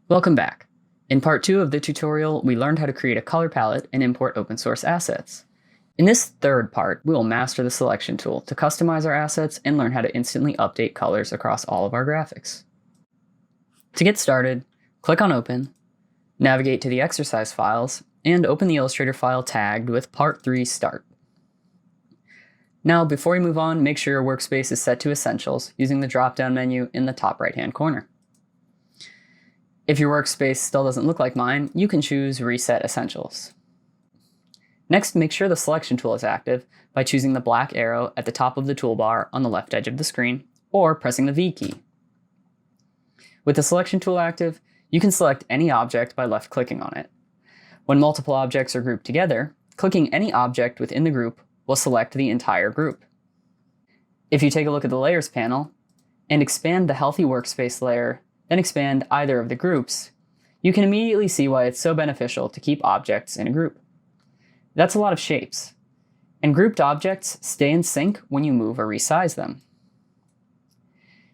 Welcome back. In part 2 of the tutorial, we learned how to create a color palette and import open source assets. In this third part, we will master the selection tool to customize our assets and learn how to instantly update colors across all of our graphics. To get started, click on Open, navigate to the exercise files, and open the Illustrator file tagged with Part 3 Start. Now, before we move on, make sure your workspace is set to Essentials using the drop-down menu in the top right-hand corner. If your workspace still doesn't look like mine, you can choose Reset Essentials. Next, make sure the selection tool is active by choosing the black arrow at the top of the toolbar on the left edge of the screen, or pressing the V key. With the selection tool active, you can select any object by left-clicking on it. When multiple objects are grouped together, clicking any object within the group will select the entire group. If you take a look at the Layers panel and expand the Healthy Workspace layer, then expand either of the groups, you can immediately see why it's so beneficial to keep objects in a group. That's a lot of shapes, and grouped objects stay in sync when you move or resize them.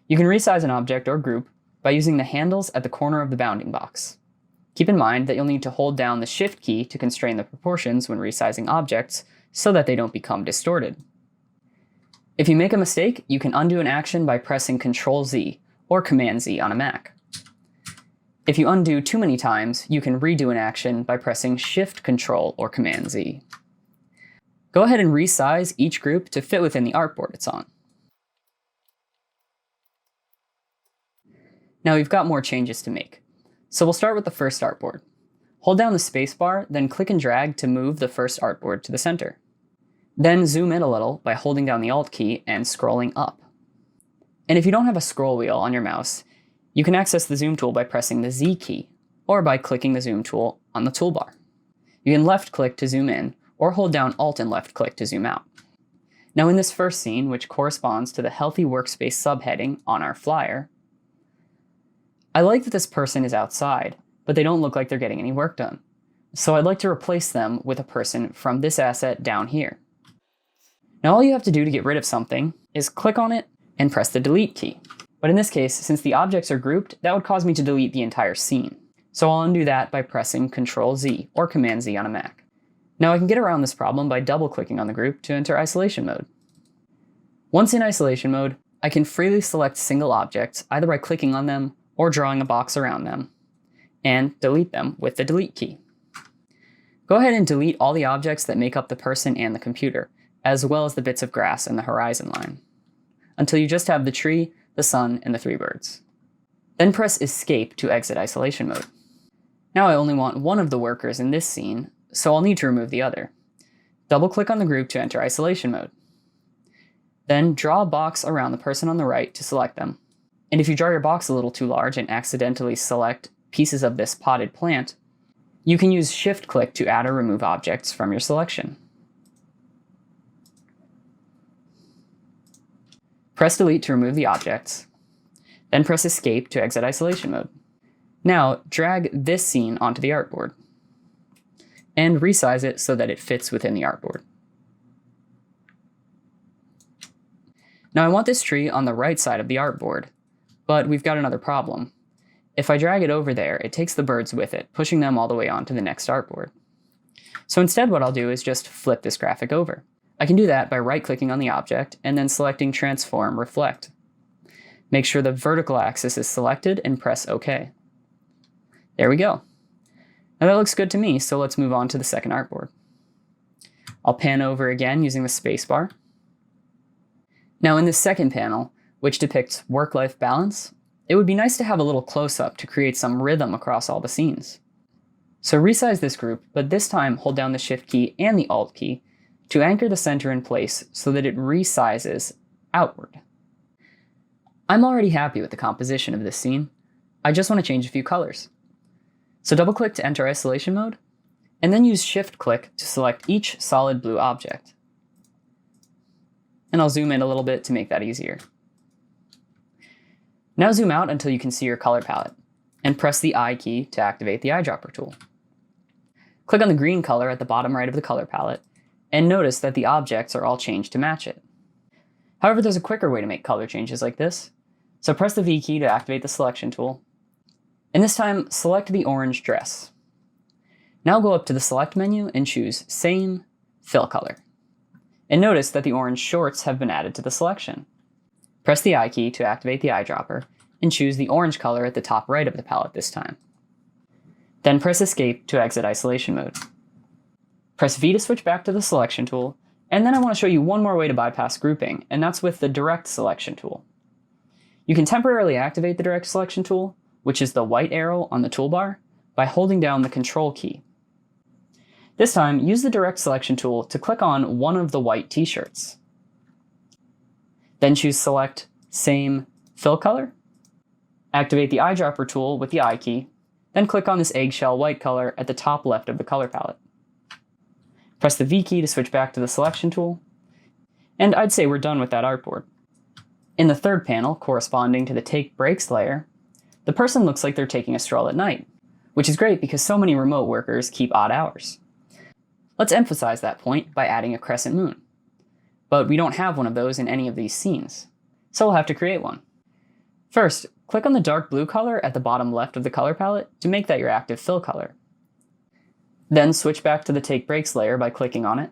You can resize an object or group by using the handles at the corner of the bounding box. Keep in mind that you'll need to hold down the Shift key to constrain the proportions when resizing objects so that they don't become distorted. If you make a mistake, you can undo an action by pressing Ctrl-Z or Command-Z on a Mac. If you undo too many times, you can redo an action by pressing Shift-Control or Command-Z. Go ahead and resize each group to fit within the artboard it's on. Now we've got more changes to make. So we'll start with the first artboard. Hold down the spacebar, then click and drag to move the first artboard to the center. Then zoom in a little by holding down the Alt key and scrolling up. And if you don't have a scroll wheel on your mouse, you can access the zoom tool by pressing the Z key, or by clicking the zoom tool on the toolbar. You can left-click to zoom in, or hold down Alt and left-click to zoom out. Now in this first scene, which corresponds to the Healthy Workspace subheading on our flyer, I like that this person is outside, but they don't look like they're getting any work done. So I'd like to replace them with a person from this asset down here. Now all you have to do to get rid of something is click on it and press the Delete key. But in this case, since the objects are grouped, that would cause me to delete the entire scene. So I'll undo that by pressing Ctrl-Z or Command-Z on a Mac. Now I can get around this problem by double-clicking on the group to enter isolation mode. Once in isolation mode, I can freely select single objects either by clicking on them or drawing a box around them, and delete them with the Delete key. Go ahead and delete all the objects that make up the person and the computer, as well as the bits of grass and the horizon line, until you just have the tree, the sun, and the three birds. Then press Escape to exit isolation mode. Now I only want one of the workers in this scene, so I'll need to remove the other. Double-click on the group to enter isolation mode. Then draw a box around the person on the right to select them. And if you draw your box a little too large and accidentally select pieces of this potted plant, you can use Shift-click to add or remove objects from your selection. Press Delete to remove the objects, then press Escape to exit isolation mode. Now, drag this scene onto the artboard, and resize it so that it fits within the artboard. Now I want this tree on the right side of the artboard, but we've got another problem. If I drag it over there, it takes the birds with it, pushing them all the way onto the next artboard. So instead what I'll do is just flip this graphic over. I can do that by right-clicking on the object and then selecting Transform Reflect. Make sure the vertical axis is selected and press OK. There we go. Now that looks good to me, so let's move on to the second artboard. I'll pan over again using the spacebar. Now in this second panel, which depicts work-life balance, it would be nice to have a little close-up to create some rhythm across all the scenes. So resize this group, but this time hold down the Shift key and the Alt key to anchor the center in place so that it resizes outward. I'm already happy with the composition of this scene. I just want to change a few colors. So double-click to enter isolation mode, and then use Shift-click to select each solid blue object. And I'll zoom in a little bit to make that easier. Now zoom out until you can see your color palette, and press the I key to activate the eyedropper tool. Click on the green color at the bottom right of the color palette, and notice that the objects are all changed to match it. However, there's a quicker way to make color changes like this. So press the V key to activate the selection tool, And this time, select the orange dress. Now go up to the Select menu and choose Same, Fill Color. And notice that the orange shorts have been added to the selection. Press the I key to activate the eyedropper, and choose the orange color at the top right of the palette this time. Then press Escape to exit isolation mode. Press V to switch back to the Selection tool, and then I want to show you one more way to bypass grouping, and that's with the Direct Selection tool. You can temporarily activate the Direct Selection tool, which is the white arrow on the toolbar, by holding down the Control key. This time, use the Direct Selection tool to click on one of the white t-shirts. Then choose Select, Same, Fill Color. Activate the Eyedropper tool with the I key, then click on this eggshell white color at the top left of the color palette. Press the V key to switch back to the Selection tool, and I'd say we're done with that artboard. In the third panel, corresponding to the Take Breaks layer, the person looks like they're taking a stroll at night, which is great because so many remote workers keep odd hours. Let's emphasize that point by adding a crescent moon. But we don't have one of those in any of these scenes, so we'll have to create one. First, click on the dark blue color at the bottom left of the color palette to make that your active fill color. Then switch back to the Take Breaks layer by clicking on it.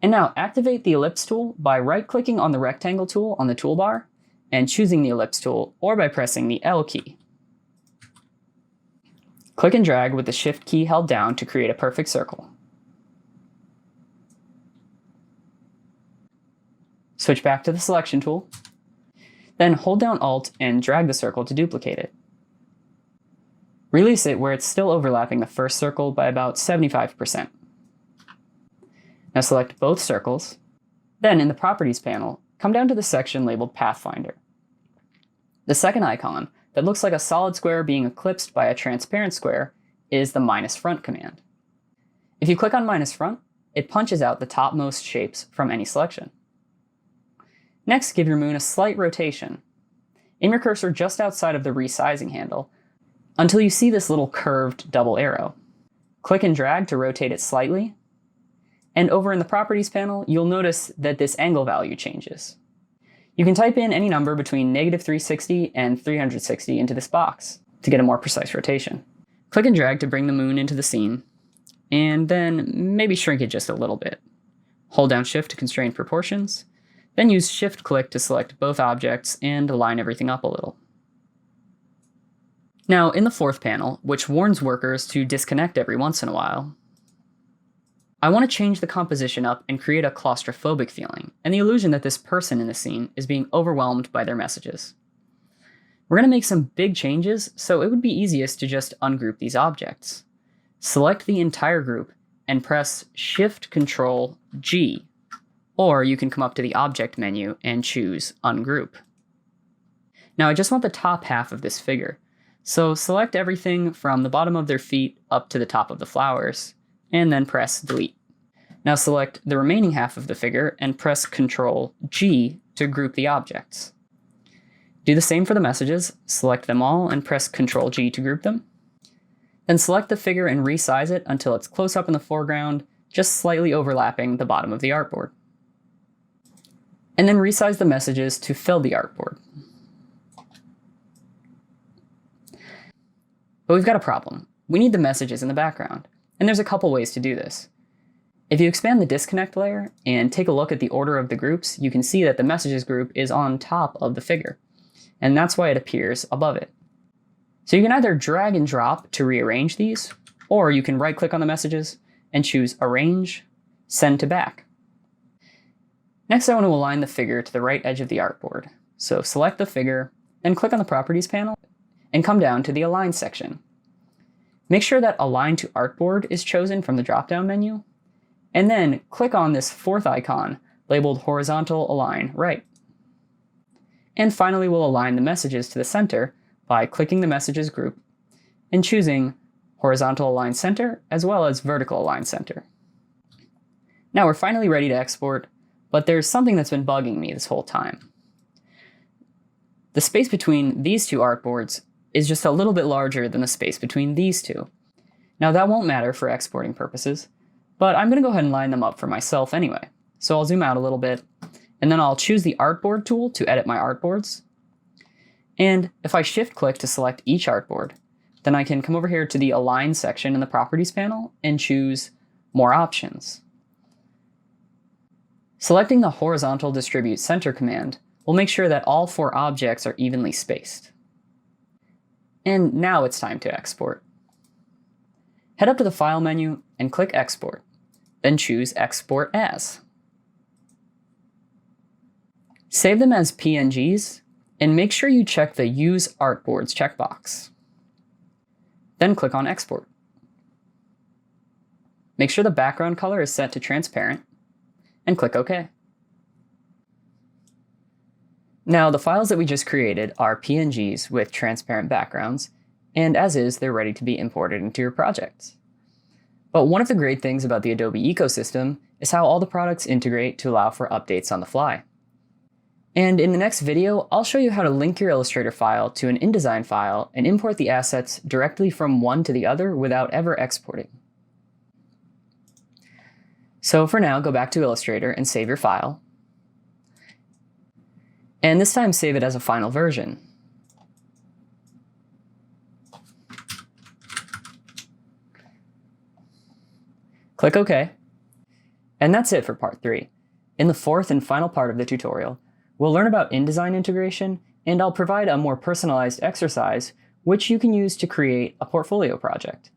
And now activate the Ellipse tool by right-clicking on the Rectangle tool on the toolbar and choosing the Ellipse tool, or by pressing the L key. Click and drag with the Shift key held down to create a perfect circle. Switch back to the Selection tool, then hold down Alt and drag the circle to duplicate it. Release it where it's still overlapping the first circle by about 75%. Now select both circles, then in the Properties panel, come down to the section labeled Pathfinder. The second icon, that looks like a solid square being eclipsed by a transparent square, is the -front command. If you click on -front, it punches out the topmost shapes from any selection. Next, give your moon a slight rotation. Aim your cursor just outside of the resizing handle until you see this little curved double arrow. Click and drag to rotate it slightly, and over in the Properties panel, you'll notice that this angle value changes. You can type in any number between -360 and 360 into this box to get a more precise rotation. Click and drag to bring the moon into the scene, and then maybe shrink it just a little bit. Hold down Shift to constrain proportions, then use Shift-click to select both objects and align everything up a little. Now, in the fourth panel, which warns workers to disconnect every once in a while, I want to change the composition up and create a claustrophobic feeling, and the illusion that this person in the scene is being overwhelmed by their messages. We're going to make some big changes, so it would be easiest to just ungroup these objects. Select the entire group and press Shift-Control-G, or you can come up to the Object menu and choose Ungroup. Now I just want the top half of this figure, so select everything from the bottom of their feet up to the top of the flowers, and then press Delete. Now select the remaining half of the figure and press Ctrl-G to group the objects. Do the same for the messages, select them all and press Ctrl-G to group them. Then select the figure and resize it until it's close up in the foreground, just slightly overlapping the bottom of the artboard. And then resize the messages to fill the artboard. But we've got a problem. We need the messages in the background, and there's a couple ways to do this. If you expand the disconnect layer and take a look at the order of the groups, you can see that the messages group is on top of the figure, and that's why it appears above it. So you can either drag and drop to rearrange these, or you can right-click on the messages and choose Arrange, Send to Back. Next, I want to align the figure to the right edge of the artboard. So select the figure, then click on the Properties panel, and come down to the Align section. Make sure that Align to Artboard is chosen from the drop-down menu, and then click on this fourth icon labeled Horizontal Align Right. And finally, we'll align the messages to the center by clicking the Messages group and choosing Horizontal Align Center as well as Vertical Align Center. Now we're finally ready to export, but there's something that's been bugging me this whole time. The space between these two artboards is just a little bit larger than the space between these two. Now that won't matter for exporting purposes, but I'm going to go ahead and line them up for myself anyway. So I'll zoom out a little bit, and then I'll choose the Artboard tool to edit my artboards. And if I shift-click to select each artboard, then I can come over here to the Align section in the Properties panel and choose More Options. Selecting the Horizontal Distribute Center command will make sure that all 4 objects are evenly spaced. And now it's time to export. Head up to the File menu and click Export, then choose Export As. Save them as PNGs, and make sure you check the Use Artboards checkbox. Then click on Export. Make sure the background color is set to transparent, and click OK. Now, the files that we just created are PNGs with transparent backgrounds, and as is, they're ready to be imported into your projects. But one of the great things about the Adobe ecosystem is how all the products integrate to allow for updates on the fly. And in the next video, I'll show you how to link your Illustrator file to an InDesign file and import the assets directly from one to the other without ever exporting. So for now, go back to Illustrator and save your file. And this time save it as a final version. Click OK. And that's it for part 3. In the 4th and final part of the tutorial, we'll learn about InDesign integration, and I'll provide a more personalized exercise which you can use to create a portfolio project.